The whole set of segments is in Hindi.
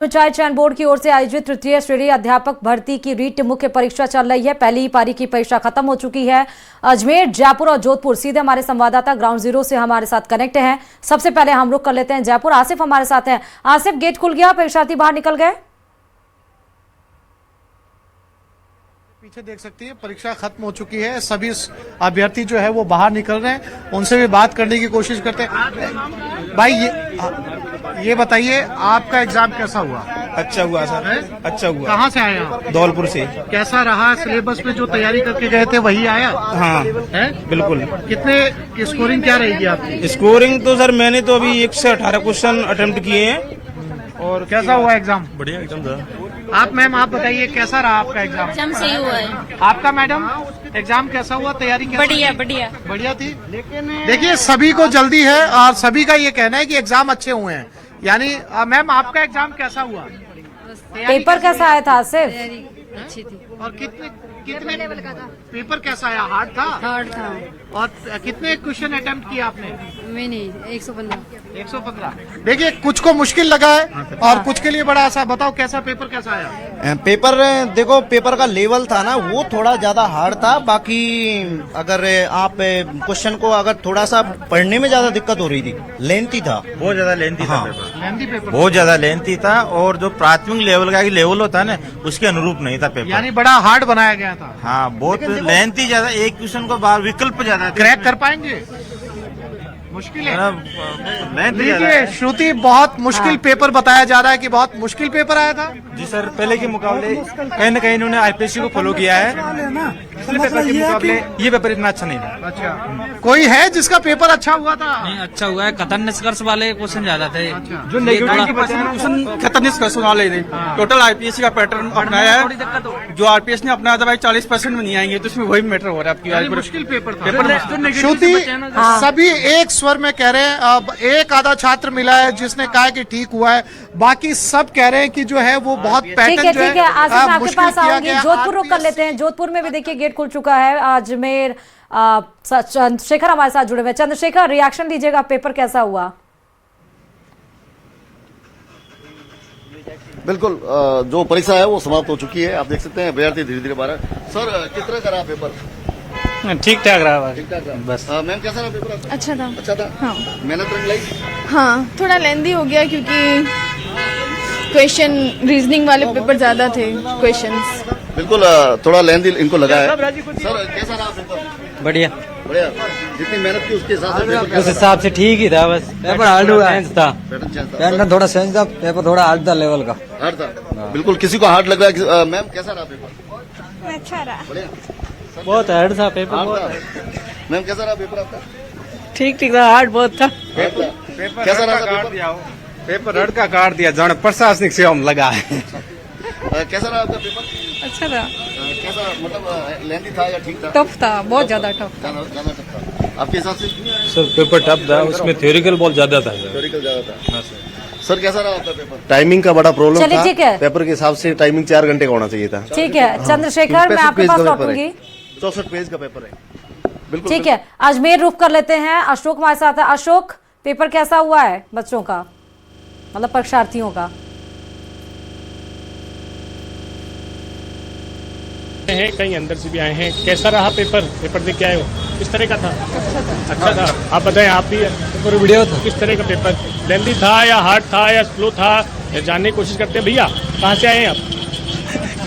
पंचायत चयन बोर्ड की ओर से आयोजित तृतीय श्रेणी अध्यापक भर्ती की रीट मुख्य परीक्षा चल रही है। पहली पारी की परीक्षा खत्म हो चुकी है। अजमेर, जयपुर और जोधपुर सीधे हमारे संवाददाता ग्राउंड जीरो से हमारे साथ कनेक्ट हैं। सबसे पहले हम रुख कर लेते हैं जयपुर। आसिफ हमारे साथ हैं। आसिफ, गेट खुल गया, परीक्षार्थी बाहर निकल गए? पीछे देख सकती है, परीक्षा खत्म हो चुकी है। सभी अभ्यर्थी जो है वो बाहर निकल रहे हैं, उनसे भी बात करने की कोशिश करते हैं। भाई ये बताइए, आपका एग्जाम कैसा हुआ? अच्छा हुआ सर, अच्छा हुआ। कहाँ से आए आप? धौलपुर से। कैसा रहा? सिलेबस में जो तैयारी करके गए थे वही आया? हाँ है बिल्कुल। कितने स्कोरिंग क्या रहेगी आपकी? स्कोरिंग तो सर मैंने तो अभी 1 से 18 क्वेश्चन अटेम्प्ट किए हैं। और कैसा हुआ एग्जाम? बढ़िया एग्जाम था। आप मैम, आप बताइए कैसा रहा आपका एग्जाम? एग्जाम सही हुआ है। आपका मैडम एग्जाम कैसा हुआ? तैयारी कैसी? बढ़िया बढ़िया बढ़िया थी। देखिए, सभी को जल्दी है और सभी का ये कहना है कि एग्जाम अच्छे हुए हैं। यानी मैम, आपका एग्जाम कैसा हुआ? पेपर कैसा आया था आसिफ? अच्छी थी। और कितने लेवल का था पेपर? कैसा आया? हार्ड था? हार्ड था। और कितने क्वेश्चन अटेम्प्ट किया आपने? मैंने 115। 115। देखिए, कुछ को मुश्किल लगा है और कुछ के लिए बड़ा आसान। बताओ कैसा पेपर कैसा आया? पेपर देखो, पेपर का लेवल था ना वो थोड़ा ज्यादा हार्ड था। बाकी अगर आप क्वेश्चन को अगर थोड़ा सा पढ़ने में ज्यादा दिक्कत हो रही थी, लेंथी था, बहुत ज्यादा लेंथी था। लेंथी पेपर, बहुत ज्यादा लेंथी था और जो प्राथमिक लेवल का लेवल होता है ना, उसके अनुरूप नहीं था पेपर। यानी बड़ा हार्ड बनाया गया था। हाँ, बहुत लेंथी ज्यादा। एक क्वेश्चन को बाहर विकल्प ज्यादा थे। क्रैक कर पाएंगे? मुश्किल है। लेंथी ज्यादा देखिए, है। श्रुति, बहुत मुश्किल पेपर बताया जा रहा है कि बहुत मुश्किल पेपर आया था। जी सर, पहले के मुकाबले कहीं न कहीं इन्होंने आईपीएससी को फॉलो किया है। पिछले पेपर के मुकाबले ये पेपर इतना अच्छा नहीं था। अच्छा, कोई है जिसका पेपर अच्छा हुआ था? नहीं, अच्छा हुआ है। कथन निष्कर्ष वाले क्वेश्चन ज्यादा थे। जो नेगेटिव के बचे हैं क्वेश्चन खतरनाक निष्कर्ष वाले नहीं। टोटल आईपीएससी का पैटर्न अपनाया है। जो आरपीएस ने अपनाया था भाई 40% में नहीं आएंगे, तो इसमें वही मैटर हो रहा है आपकी। मुश्किल पेपर था। श्रुति, सभी एक स्वर में कह रहे हैं। अब एक आधा छात्र मिला है जिसने कहा कि ठीक हुआ है, बाकी सब कह रहे हैं कि जो है वो बहुत पैटर्न जो ठीक है। आसिफ, मैं आपके पास आऊंगी। जोधपुर रुक कर लेते हैं। जोधपुर में भी देखिए गेट खुल चुका है। अजमेर, चंद्रशेखर हमारे साथ जुड़े हुए। चंद्रशेखर, रिएक्शन दीजिएगा, पेपर कैसा हुआ? बिल्कुल, जो परीक्षा है वो समाप्त हो चुकी है। आप देख सकते हैं विद्यार्थी धीरे धीरे बाहर। सर, किस तरह का रहा पेपर? ठीक ठाक रहा। ठीक ठाक रहा बस। मैम, कैसा रहा पेपर? अच्छा था। अच्छा था। हाँ। मेहनत रंग लाई? हाँ, थोड़ा लेंदी हो गया क्योंकि क्वेश्चन रीजनिंग वाले पेपर ज्यादा थे क्वेश्चंस। बिल्कुल, थोड़ा लेंदी इनको लगा है। सर, कैसा रहा पेपर? बढ़िया बढ़िया। जितनी मेहनत की उसके हिसाब से पेपर उस कैसा? हिसाब से ठीक ही था। बस पेपर हार्ड हुआ है। था पैटर्न चेंज था। थोड़ा सेंस था, पेपर थोड़ा हार्ड था लेवल का। हार्ड था। बिल्कुल, किसी को हार्ड लग रहा है। मैम, कैसा रहा पेपर? अच्छा रहा। बढ़िया। बहुत हार्ड था पेपर। हार्ड था। मैम, कैसा रहा पेपर आपका? ठीक ठीक था, हार्ड बहुत था। हार्ड था। पेपर कैसा रहा काट पेपर? दिया, पेपर रड का काट दिया। जन प्रशासनिक सेवा में लगा है। कैसा रहा आपका पेपर? अच्छा था। कैसा, मतलब लेंदी था या ठीक था? टफ था, बहुत ज्यादा टफ था। ज्यादा टफ था आपके हिसाब से? सर पेपर टफ था, उसमें थ्योरिकल बहुत ज्यादा था। थ्योरिकल ज्यादा था। सर, कैसा रहा आपका पेपर? टाइमिंग का बड़ा प्रॉब्लम चलिए, ठीक है। पेपर के हिसाब से टाइमिंग 4 घंटे का होना चाहिए था। ठीक है चंद्रशेखर, मैं आपके पास लौटूंगी। 64 पेज का पेपर है। बिल्कुल ठीक है, अजमेर रुख कर लेते हैं। अशोक हमारे साथ है। अशोक, पेपर कैसा हुआ है बच्चों का, मतलब परीक्षार्थियों का? हैं कहीं अंदर से भी आए हैं। कैसा रहा पेपर? पेपर देख के आए हो, किस तरह का था? अच्छा था। आप बताएं, आप भी पेपर वीडियो था, किस तरह का पेपर? लेंथी था या हार्ड था या स्लो था? जानने की कोशिश करते हैं। भैया, कहाँ से आए हैं आप?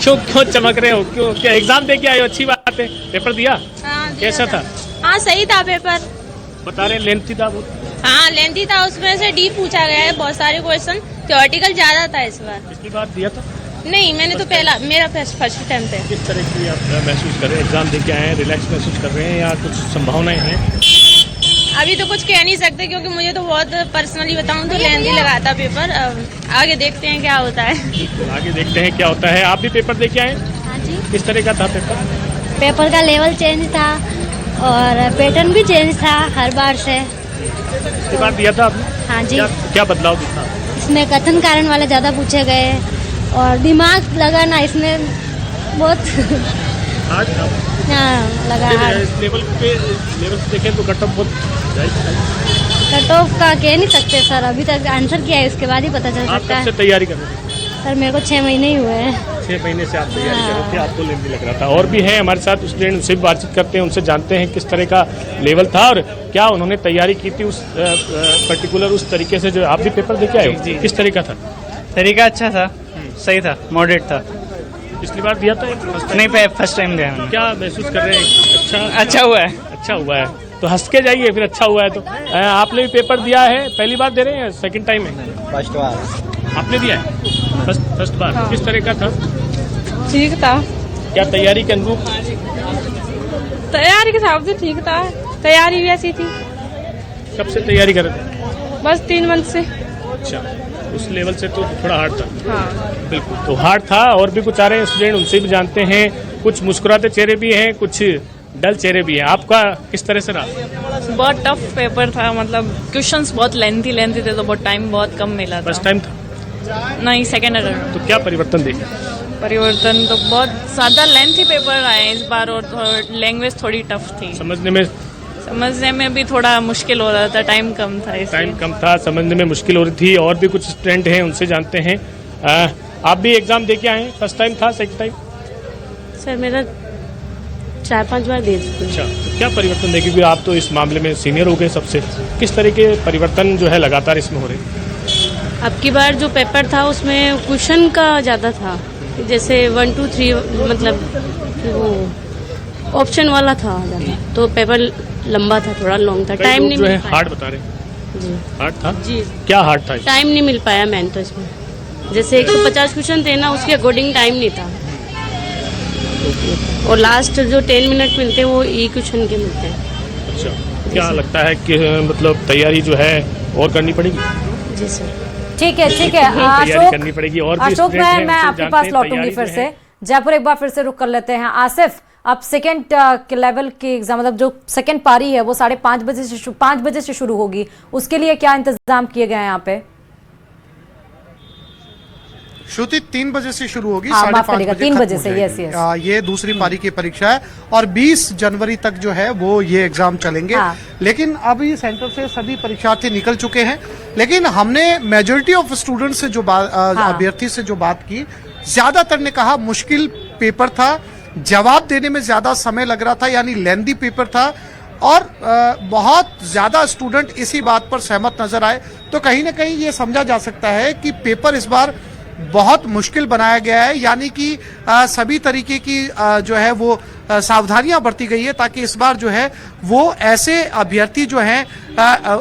क्यों चमक रहे हो? क्यों? क्या एग्जाम दे के आए हो? अच्छी बात है। पेपर दिया? कैसा था? हाँ, सही था पेपर। बता रहे लेंथी था बहुत। हाँ, लेंथी था। उसमें से डीप पूछा गया है बहुत सारे क्वेश्चन। थ्योरेटिकल ज्यादा था इस बार। इसके बाद दिया था? नहीं, मैंने तो मेरा फर्स्ट अटेम्प्ट है। किस तरह की आप महसूस कर रहे हैं? एग्जाम दे के आए हैं, रिलैक्स महसूस कर रहे हैं या कुछ संभावनाएं हैं? अभी तो कुछ कह नहीं सकते क्योंकि मुझे तो बहुत पर्सनली बताऊं तो लेंदी लगा था पेपर। आगे देखते हैं क्या होता है। आगे देखते हैं क्या होता है। आप भी पेपर दे के आए? हाँ जी। किस तरह का था पेपर? पेपर का लेवल चेंज था और पैटर्न भी चेंज था हर बार से। इसके बाद दिया था आपने? हाँ जी। क्या बदलाव दिखा? इसमें कथन कारण वाले ज्यादा पूछे गए और दिमाग लगा ना इसमें बहुत। आज हाँ, लगा हार्ड। लेवल से देखें तो कट ऑफ बहुत कट ऑफ का कह नहीं सकते सर, अभी तक आंसर किया है उसके बाद ही पता चल सकता है। तैयारी कर रहे हैं? सर मेरे को 6 महीने ही हुए हैं। 6 महीने से आप तैयारी कर रहे थे, आपको लेंदी लग रहा था। और भी हैं हमारे साथ स्टूडेंट, उनसे भी बातचीत करते हैं, उनसे जानते हैं किस तरह का लेवल था और क्या उन्होंने तैयारी की थी उस पर्टिकुलर उस तरीके से जो आप भी पेपर दे के आए हो। किस तरीका था? तरीका अच्छा था, सही था, मॉडरेट था। पिछली बार दिया था? नहीं, फर्स्ट टाइम दिया मैंने। क्या महसूस कर रहे हैं? अच्छा हुआ है। अच्छा हुआ है तो हंस के जाइए, फिर अच्छा हुआ है तो। आपने भी पेपर दिया है, पहली बार दे रहे हैं, सेकंड टाइम है? फर्स्ट बार आपने दिया है? फर्स्ट बार। हाँ। किस तरह का था? ठीक था, क्या तैयारी के अनुरूप? तैयारी के हिसाब से ठीक था, तैयारी भी ऐसी थी। कब से तैयारी कर रहे थे? बस 3 मंथ से। अच्छा, उस लेवल से तो थोड़ा हार्ड था। हाँ बिल्कुल, तो हार्ड था। और भी कुछ आ रहे हैं स्टूडेंट, उनसे भी जानते हैं। कुछ मुस्कुराते चेहरे भी हैं, कुछ डल चेहरे भी हैं। आपका किस तरह से रहा? बहुत टफ पेपर था, मतलब क्वेश्चंस बहुत लेंथी थे तो बहुत टाइम बहुत कम मिला था। फर्स्ट टाइम था? नहीं, सेकेंड अटेम्प्ट। तो क्या परिवर्तन देखे? परिवर्तन तो बहुत ज्यादा लेंथी पेपर आए इस बार और लैंग्वेज थोड़ी टफ थी। समझने में भी थोड़ा मुश्किल हो रहा था, टाइम कम था। टाइम कम था, समझने में मुश्किल हो रही थी। और भी कुछ स्टूडेंट हैं, उनसे जानते हैं। आप भी एग्जाम दे के आए? फर्स्ट टाइम था, सेकंड टाइम? सर मेरा 4-5 बार दे चुकी। अच्छा, तो क्या परिवर्तन देखे? क्योंकि आप तो इस मामले में सीनियर हो गए सबसे। किस तरह के परिवर्तन जो है लगातार इसमें हो रहे? अब की बार जो पेपर था उसमें क्वेश्चन का ज़्यादा था, जैसे 1, 2, 3 मतलब वो ऑप्शन वाला था ज़्यादा, तो पेपर लंबा था, थोड़ा लॉन्ग था। टाइम नहीं जो है मिल हार्ड बता रहे? जी हार्ड था जी। क्या हार्ड था? टाइम नहीं मिल पाया मैंने तो इसमें, जैसे 150 क्वेश्चन थे ना, उसके अकॉर्डिंग टाइम नहीं था। और लास्ट जो 10 मिनट मिलते हैं वो ई क्वेश्चन के मिलते हैं। अच्छा, क्या लगता है कि मतलब तैयारी जो है और करनी पड़ेगी? जी सर। ठीक है तैयारी करनी पड़ेगी। और भी अशोक, स्टूडेंट हैं, मैं उनसे आपके जानते पास हैं लौटूंगी तैयारी फिर जो से। है। जयपुर एक बार फिर से रुक कर लेते हैं। आसिफ, अब सेकेंड के लेवल की एग्जाम, मतलब जो सेकेंड पारी है वो 5:30 बजे से शुरू होगी, उसके लिए क्या इंतजाम किए गए हैं यहाँ पे? श्रुति 3 बजे से शुरू होगी, हाँ, माफ 5:30 करिएगा, बजे 3 खत्म बजे हो से, जाएगी। यस। ये दूसरी पारी की परीक्षा है और 20 जनवरी तक जो है वो ये एग्जाम चलेंगे। हाँ। लेकिन अभी सेंटर से सभी परीक्षार्थी निकल चुके हैं। लेकिन हमने मेजोरिटी ऑफ स्टूडेंट से जो अभ्यर्थी से जो बात की, ज्यादातर ने कहा मुश्किल पेपर था, जवाब देने में ज्यादा समय लग रहा था, यानी लेंदी पेपर था। और बहुत ज्यादा स्टूडेंट इसी बात पर सहमत नजर आए। तो कहीं ना कहीं ये समझा जा सकता है कि पेपर इस बार बहुत मुश्किल बनाया गया है, यानी कि सभी तरीके की जो है वो सावधानियां बरती गई है, ताकि इस बार जो है वो ऐसे अभ्यर्थी जो हैं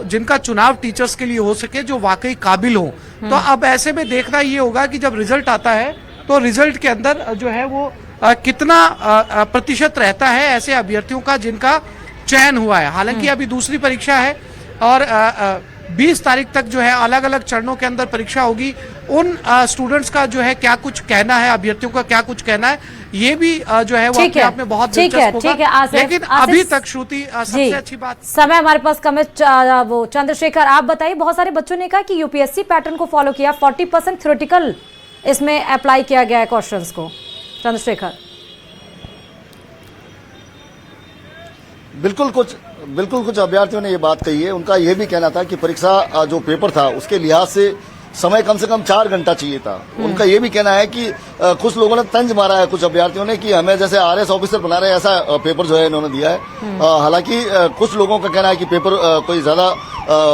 जिनका चुनाव टीचर्स के लिए हो सके, जो वाकई काबिल हो। तो अब ऐसे में देखना ये होगा कि जब रिजल्ट आता है तो रिजल्ट के अंदर जो है वो कितना प्रतिशत रहता है ऐसे अभ्यर्थियों का जिनका चयन हुआ है। हालांकि अभी दूसरी परीक्षा है और 20 तारीख तक जो है अलग अलग चरणों के अंदर परीक्षा होगी। उन स्टूडेंट्स का जो है क्या कुछ कहना है, अभ्यर्थियों का क्या कुछ कहना है, ये भी जो है वो अपने आप में बहुत दिलचस्प होगा। लेकिन अभी तक श्रुति सबसे अच्छी बात, समय हमारे पास कम है। वो चंद्रशेखर, आप बताइए, बहुत सारे बच्चों ने कहा कि यूपीएससी पैटर्न को फॉलो किया, 40% थ्योरेटिकल इसमें अप्लाई किया गया है क्वेश्चंस को। चंद्रशेखर, बिल्कुल कुछ अभ्यर्थियों ने ये बात कही है। उनका ये भी कहना था कि परीक्षा जो पेपर था उसके लिहाज से समय कम से कम 4 घंटा चाहिए था। उनका ये भी कहना है कि कुछ लोगों ने तंज मारा है, कुछ अभ्यर्थियों ने, कि हमें जैसे आरएस ऑफिसर बना रहे हैं, ऐसा पेपर जो है इन्होंने दिया है। हालांकि कुछ लोगों का कहना है कि पेपर कोई ज्यादा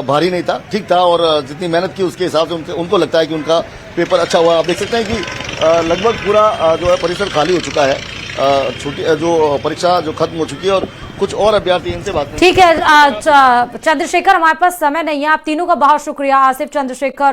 भारी नहीं था, ठीक था, और जितनी मेहनत की उसके हिसाब से उनको लगता है कि उनका पेपर अच्छा हुआ। आप देख सकते हैं कि लगभग पूरा जो है परिसर खाली हो चुका है। छुट्टी जो परीक्षा जो खत्म हो चुकी है और कुछ और अभ्यर्थी इनसे बात ठीक है। चंद्रशेखर, हमारे पास समय नहीं है। आप तीनों का बहुत शुक्रिया, आसिफ, चंद्रशेखर